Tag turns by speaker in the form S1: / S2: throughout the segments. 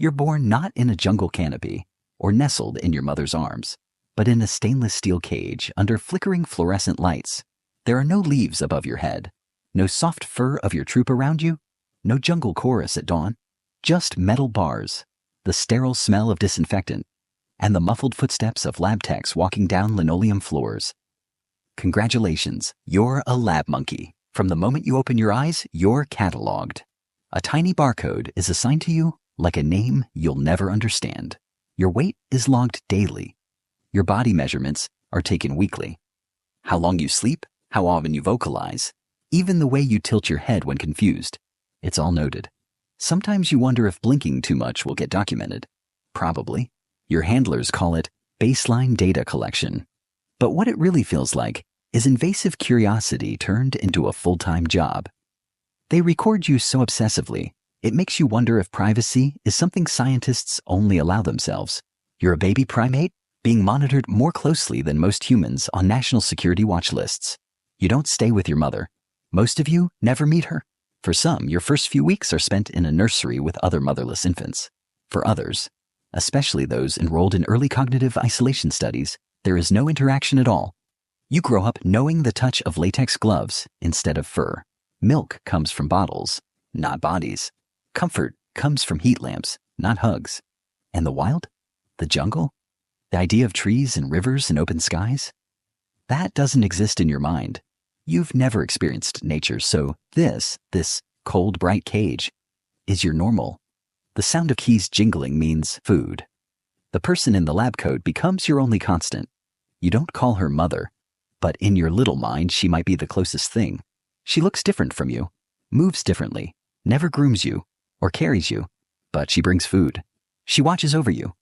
S1: You're born not in a jungle canopy or nestled in your mother's arms, but in a stainless steel cage under flickering fluorescent lights. There are no leaves above your head, no soft fur of your troop around you, no jungle chorus at dawn, just metal bars, the sterile smell of disinfectant, and the muffled footsteps of lab techs walking down linoleum floors. Congratulations, you're a lab monkey. From the moment you open your eyes, you're cataloged. A tiny barcode is assigned to you like a name you'll never understand. Your weight is logged daily. Your body measurements are taken weekly. How long you sleep, how often you vocalize, even the way you tilt your head when confused. It's all noted. Sometimes you wonder if blinking too much will get documented. Probably. Your handlers call it baseline data collection. But what it really feels like is invasive curiosity turned into a full-time job. They record you so obsessively, it makes you wonder if privacy is something scientists only allow themselves. You're a baby primate being monitored more closely than most humans on national security watch lists. You don't stay with your mother. Most of you never meet her. For some, your first few weeks are spent in a nursery with other motherless infants. For others, especially those enrolled in early cognitive isolation studies, there is no interaction at all. You grow up knowing the touch of latex gloves instead of fur. Milk comes from bottles, not bodies. Comfort comes from heat lamps, not hugs. And the wild? The jungle? The idea of trees and rivers and open skies? That doesn't exist in your mind. You've never experienced nature, so this cold, bright cage is your normal. The sound of keys jingling means food. The person in the lab coat becomes your only constant. You don't call her mother, but in your little mind, she might be the closest thing. She looks different from you, moves differently, never grooms you or carries you, but she brings food. She watches over you.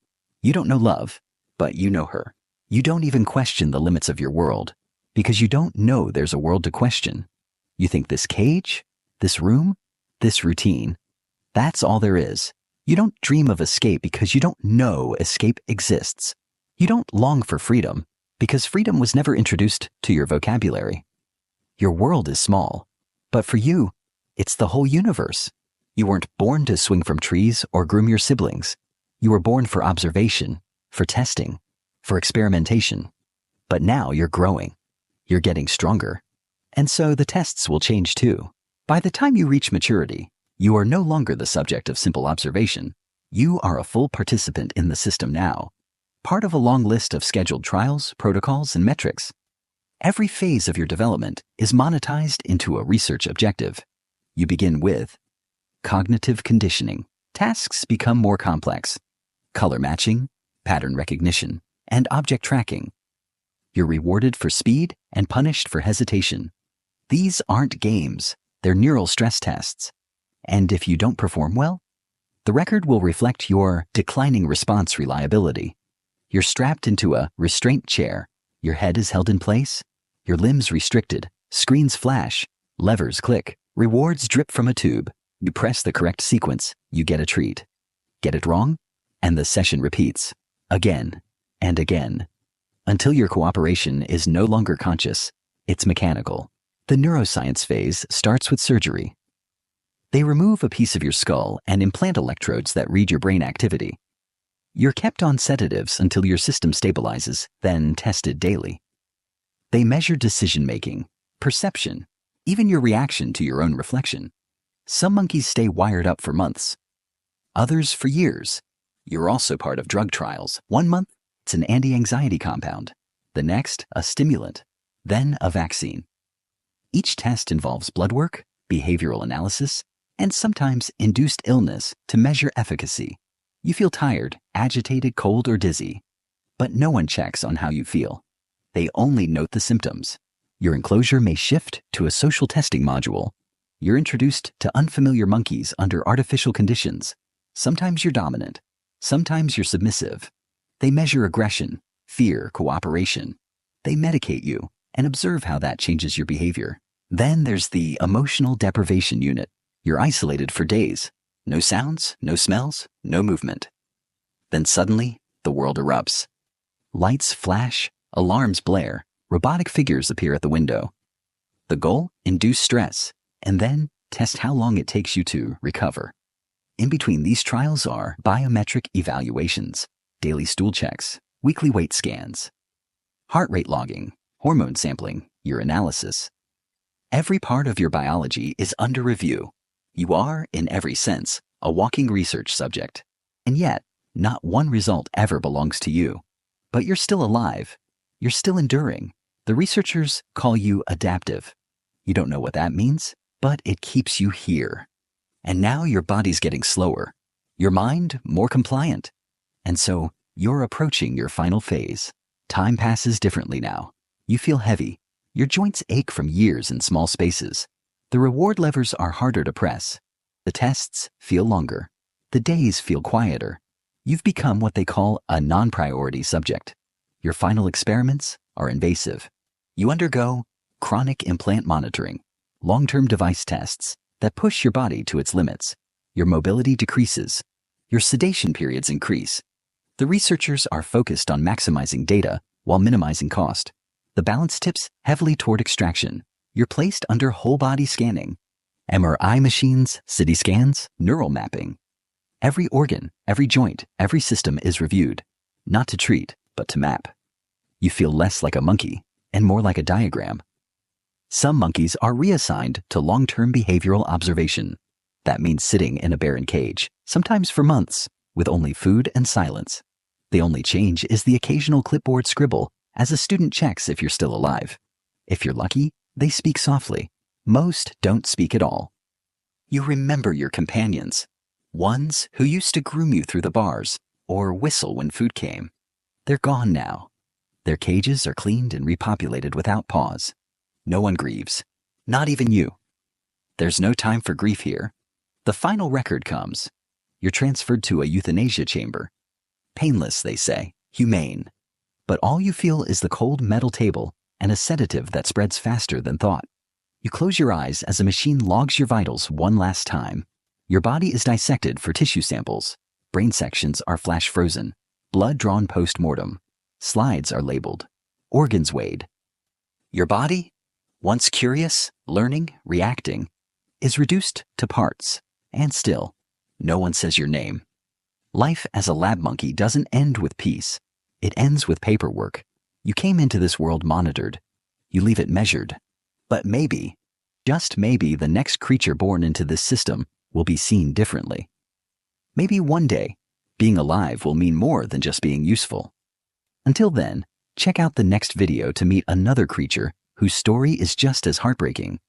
S1: You don't know love, but you know her. You don't even question the limits of your world because you don't know there's a world to question. You think this cage, this room, this routine, that's all there is. You don't dream of escape because you don't know escape exists. You don't long for freedom because freedom was never introduced to your vocabulary. Your world is small, but for you, it's the whole universe. You weren't born to swing from trees or groom your siblings. You were born for observation, for testing, for experimentation. But now you're growing. You're getting stronger. And so the tests will change too. By the time you reach maturity, you are no longer the subject of simple observation. You are a full participant in the system now, part of a long list of scheduled trials, protocols, and metrics. Every phase of your development is monetized into a research objective. You begin with cognitive conditioning. Tasks become more complex. Color matching, pattern recognition, and object tracking. You're rewarded for speed and punished for hesitation. These aren't games, they're neural stress tests. And if you don't perform well, the record will reflect your declining response reliability. You're strapped into a restraint chair. Your head is held in place, your limbs restricted, screens flash, levers click, rewards drip from a tube. You press the correct sequence, you get a treat. Get it wrong, and the session repeats, again and again, until your cooperation is no longer conscious, it's mechanical. The neuroscience phase starts with surgery. They remove a piece of your skull and implant electrodes that read your brain activity. You're kept on sedatives until your system stabilizes, then tested daily. They measure decision-making, perception, even your reaction to your own reflection. Some monkeys stay wired up for months, others for years. You're also part of drug trials. 1 month, it's an anti-anxiety compound. The next, a stimulant, then a vaccine. Each test involves blood work, behavioral analysis, and sometimes induced illness to measure efficacy. You feel tired, agitated, cold, or dizzy, but no one checks on how you feel. They only note the symptoms. Your enclosure may shift to a social testing module. You're introduced to unfamiliar monkeys under artificial conditions. Sometimes you're dominant, sometimes you're submissive. They measure aggression, fear, cooperation. They medicate you and observe how that changes your behavior. Then there's the emotional deprivation unit. You're isolated for days. No sounds, no smells, no movement. Then suddenly, the world erupts. Lights flash, alarms blare, robotic figures appear at the window. The goal? Induce stress, and then test how long it takes you to recover. In between these trials are biometric evaluations, daily stool checks, weekly weight scans, heart rate logging, hormone sampling, urinalysis. Every part of your biology is under review. You are, in every sense, a walking research subject. And yet, not one result ever belongs to you. But you're still alive. You're still enduring. The researchers call you adaptive. You don't know what that means, but it keeps you here. And now your body's getting slower, your mind more compliant. And so you're approaching your final phase. Time passes differently now. You feel heavy. Your joints ache from years in small spaces. The reward levers are harder to press. The tests feel longer. The days feel quieter. You've become what they call a non-priority subject. Your final experiments are invasive. You undergo chronic implant monitoring, long-term device tests that push your body to its limits. Your mobility decreases. Your sedation periods increase. The researchers are focused on maximizing data while minimizing cost. The balance tips heavily toward extraction. You're placed under whole-body scanning. MRI machines, CT scans, neural mapping. Every organ, every joint, every system is reviewed, not to treat, but to map. You feel less like a monkey and more like a diagram. Some monkeys are reassigned to long-term behavioral observation. That means sitting in a barren cage, sometimes for months, with only food and silence. The only change is the occasional clipboard scribble as a student checks if you're still alive. If you're lucky, they speak softly. Most don't speak at all. You remember your companions, ones who used to groom you through the bars or whistle when food came. They're gone now. Their cages are cleaned and repopulated without pause. No one grieves, not even you. There's no time for grief here. The final record comes. You're transferred to a euthanasia chamber. Painless, they say, humane. But all you feel is the cold metal table and a sedative that spreads faster than thought. You close your eyes as a machine logs your vitals one last time. Your body is dissected for tissue samples. Brain sections are flash frozen. Blood drawn post-mortem. Slides are labeled. Organs weighed. Your body, once curious, learning, reacting, is reduced to parts. And still, no one says your name. Life as a lab monkey doesn't end with peace. It ends with paperwork. You came into this world monitored. You leave it measured. But maybe, just maybe, the next creature born into this system will be seen differently. Maybe one day, being alive will mean more than just being useful. Until then, check out the next video to meet another creature whose story is just as heartbreaking.